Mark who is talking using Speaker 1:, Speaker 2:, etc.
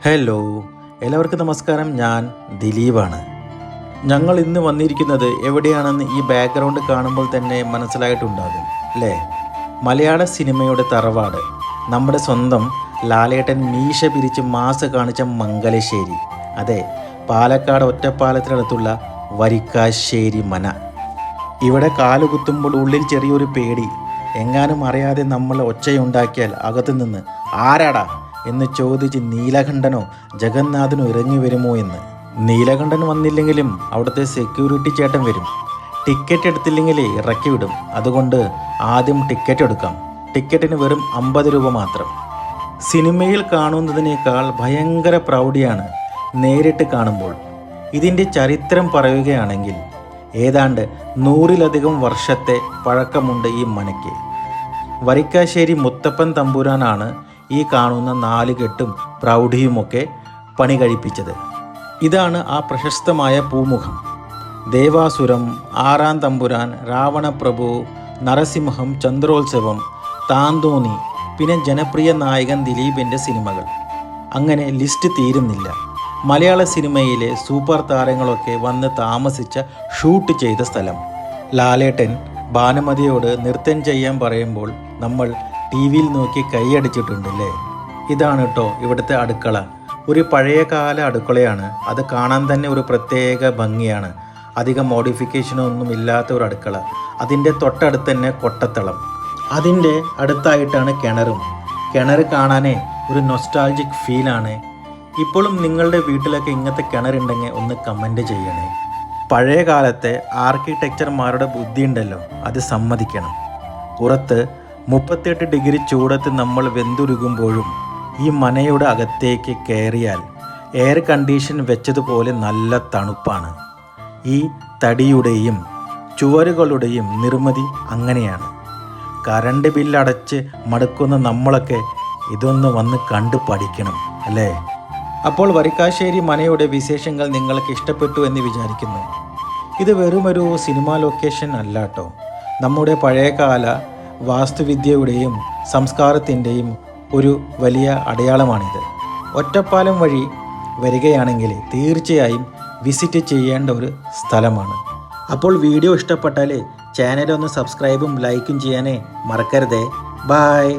Speaker 1: Hello, എല്ലാവർക്കും നമസ്കാരം. ഞാൻ ദിലീപാണ്. ഞങ്ങൾ ഇന്ന് വന്നിരിക്കുന്നത് എവിടെയാണെന്ന് ഈ ബാക്ക്ഗ്രൗണ്ട് കാണുമ്പോൾ തന്നെ മനസ്സിലായിട്ടുണ്ടാകും അല്ലേ? മലയാള സിനിമയുടെ തറവാട്, നമ്മുടെ സ്വന്തം ലാലേട്ടൻ മീശ പിരിച്ച് മാസ് കാണിച്ച മംഗലശ്ശേരി. അതെ, പാലക്കാട് ഒറ്റപ്പാലത്തിനടുത്തുള്ള വരിക്കാശ്ശേരി മന. ഇവിടെ കാലുകുത്തുമ്പോൾ ഉള്ളിൽ ചെറിയൊരു പേടി. എങ്ങാനും അറിയാതെ നമ്മൾ ഒച്ചയുണ്ടാക്കിയാൽ അകത്തുനിന്ന് ആരാടാ എന്ന് ചോദിച്ച് നീലകണ്ഠനോ ജഗന്നാഥനോ ഇറങ്ങി വരുമോ എന്ന്. നീലകണ്ഠൻ വന്നില്ലെങ്കിലും അവിടുത്തെ സെക്യൂരിറ്റി ചേട്ടൻ വരും. ടിക്കറ്റ് എടുത്തില്ലെങ്കിൽ ഇറക്കി വിടും. അതുകൊണ്ട് ആദ്യം ടിക്കറ്റ് എടുക്കാം. ടിക്കറ്റിന് വെറും 50 രൂപ മാത്രം. സിനിമയിൽ കാണുന്നതിനേക്കാൾ ഭയങ്കര പ്രൗഢിയാണ് നേരിട്ട് കാണുമ്പോൾ. ഇതിൻ്റെ ചരിത്രം പറയുകയാണെങ്കിൽ ഏതാണ്ട് 100-ലധികം വർഷത്തെ പഴക്കമുണ്ട് ഈ മനയ്ക്ക്. വരിക്കാശ്ശേരി മുത്തപ്പൻ തമ്പുരാനാണ് ഈ കാണുന്ന 4 കെട്ടും പ്രൗഢിയുമൊക്കെ പണി കഴിപ്പിച്ചത്. ഇതാണ് ആ പ്രശസ്തമായ പൂമുഖം. ദേവാസുരം, ആറാം തമ്പുരാൻ, രാവണപ്രഭു, നരസിംഹം, ചന്ദ്രോത്സവം, താന്തോന്നി, പിന്നെ ജനപ്രിയ നായകൻ ദിലീപിൻ്റെ സിനിമകൾ. അങ്ങനെ ലിസ്റ്റ് തീരുന്നില്ല. മലയാള സിനിമയിലെ സൂപ്പർ താരങ്ങളൊക്കെ വന്ന് താമസിച്ച ഷൂട്ട് ചെയ്ത സ്ഥലം. ലാലേട്ടൻ ഭാനുമതിയോട് നൃത്തം ചെയ്യാൻ പറയുമ്പോൾ നമ്മൾ ടി വിയിൽ നോക്കി കൈയടിച്ചിട്ടുണ്ടല്ലേ. ഇതാണ് കേട്ടോ ഇവിടുത്തെ അടുക്കള. ഒരു പഴയകാല അടുക്കളയാണ്. അത് കാണാൻ തന്നെ ഒരു പ്രത്യേക ഭംഗിയാണ്. അധികം മോഡിഫിക്കേഷനൊന്നും ഇല്ലാത്ത ഒരു അടുക്കള. അതിൻ്റെ തൊട്ടടുത്ത് തന്നെ കൊട്ടത്തളം. അതിൻ്റെ അടുത്തായിട്ടാണ് കിണറും. കിണർ കാണാനേ ഒരു നൊസ്റ്റാൾജിക് ഫീലാണ്. ഇപ്പോഴും നിങ്ങളുടെ വീട്ടിലൊക്കെ ഇങ്ങനത്തെ കിണറുണ്ടെങ്കിൽ ഒന്ന് കമൻറ്റ് ചെയ്യണേ. പഴയ കാലത്തെ ആർക്കിടെക്ചർമാരുടെ ബുദ്ധിയുണ്ടല്ലോ, അത് സമ്മതിക്കണം. പുറത്ത് 38 ഡിഗ്രി ചൂടത്ത് നമ്മൾ വെന്തുരുകുമ്പോഴും ഈ മനയുടെ അകത്തേക്ക് കയറിയാൽ എയർ കണ്ടീഷൻ വെച്ചതുപോലെ നല്ല തണുപ്പാണ്. ഈ തടിയുടെയും ചുവരുകളുടെയും നിർമ്മിതി അങ്ങനെയാണ്. കറണ്ട് ബില്ലടച്ച് മടുക്കുന്ന നമ്മളൊക്കെ ഇതൊന്ന് വന്ന് കണ്ടു പഠിക്കണം അല്ലേ? അപ്പോൾ വരിക്കാശ്ശേരി മനയുടെ വിശേഷങ്ങൾ നിങ്ങൾക്ക് ഇഷ്ടപ്പെട്ടു എന്ന് വിചാരിക്കുന്നു. ഇത് വെറുമൊരു സിനിമാ ലൊക്കേഷൻ അല്ല കേട്ടോ. നമ്മുടെ പഴയകാല വാസ്തുവിദ്യയുടെയും സംസ്കാരത്തിൻ്റെയും ഒരു വലിയ അടയാളമാണിത്. ഒറ്റപ്പാലം വഴി വരികയാണെങ്കിൽ തീർച്ചയായും വിസിറ്റ് ചെയ്യേണ്ട ഒരു സ്ഥലമാണ്. അപ്പോൾ വീഡിയോ ഇഷ്ടപ്പെട്ടാൽ ചാനലൊന്ന് സബ്സ്ക്രൈബും ലൈക്കും ചെയ്യാനേ മറക്കരുതേ. ബായ്.